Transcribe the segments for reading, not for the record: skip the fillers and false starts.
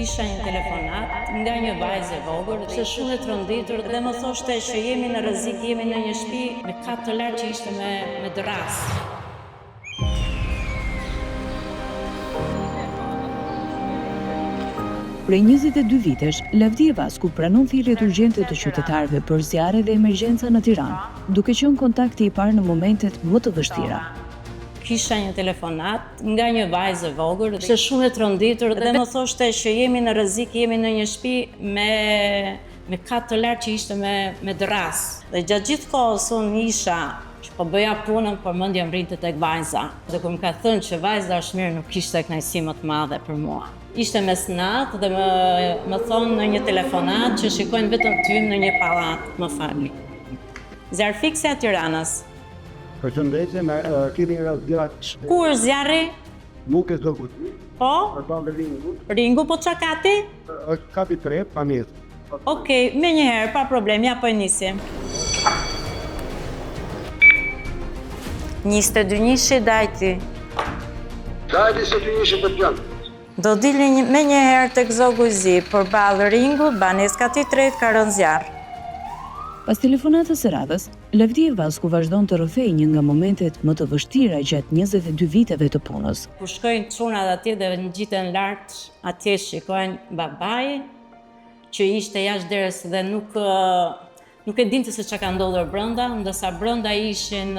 Kisha një telefonat nga një vajzë e vogël, që shumë e tronditur dhe më thoshte që jemi në rrezik, jemi në një shtëpi me kat të lartë që ishte me dras. Prej 22 vitesh, Lavdia Vasku pranon thirrjet urgjente të qytetarëve për zjarre dhe emergjenca në Tiranë, duke qenë kontakti i parë në momentet më të vështira. Kisha një telefonat nga një vajzë e vogël, që shumë e tronditur dhe më thoshte që jemi në rrezik, jemi në një shtëpi me kat të lartë që ishte me dras. Dhe gjatë gjithë kohës unë isha që po bëja punën, por mendja më rrinte tek vajza. Dhe kur më ka thënë që vajza është mirë, nuk kishte kënaqësi më të madhe për mua. Ishte mesnatë dhe më thonë në një telefonat që shikojnë vetëm ty në një pallat, më falni. Zjarr fikse e Tiranës. Përshëndetje, keni radiat. Ku është zjarri? Nuk e zogut. Po? Përpande Ringu. Ringu, po çka kati? Është kapi 3, pa mjetë. Okej, me njëherë, pa problem, ja po e nisim. 22 dajti. Dajti 22 për plan. Do dilni me njëherë tek zogu i zi, përballë Ringu, banes kati 3 ka rënë zjarr. Pas telefonatës së radhës, Lavdia Vasku vazhdon të rrëfejë një nga momentet më të vështira gjatë 22 viteve të punës. Kur shkojnë çunat atje dhe ngjiten lart, atje shikojnë babai që ishte jashtë derës dhe nuk e dinte se çka ka ndodhur brenda, ndërsa brenda ishin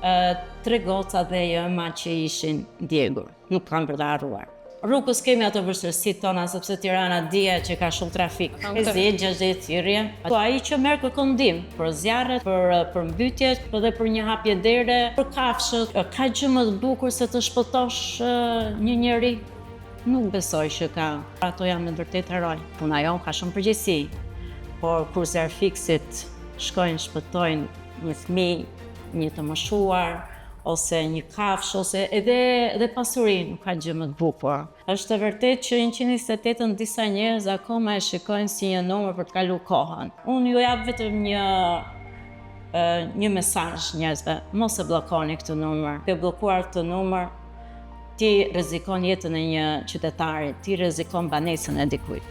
3 goca dhe ëma që ishin djegur. Nuk kanë për të harruar. Rrugës kemi ato vështirësitë tona sepse Tirana dihet që ka shumë trafik. E zi 60 thirrje. Po ai që merr kërkon ndihmë për zjarret, për mbytjet, po dhe për një hapje dere, për kafshët. Ka gjë më të bukur se të shpëtosh një njeri? Nuk besoj që ka. Ato janë me vërtet heroj. Puna jon ka shumë përgjegjësi. Por kur zjarr fiksit shkojnë shpëtojnë një fëmijë, një të moshuar, ose një kafshë, ose edhe pasuri, nuk ka gjë më të bukur. Është e vërtet që 128 disa njerëz akoma e shikojnë si një numër për të kaluar kohën. Unë ju jap vetëm një mesazh njerëzve, mos e bllokoni këtë numër. Ke bllokuar këtë numër, ti rrezikon jetën e një qytetari, ti rrezikon banesën e dikujt.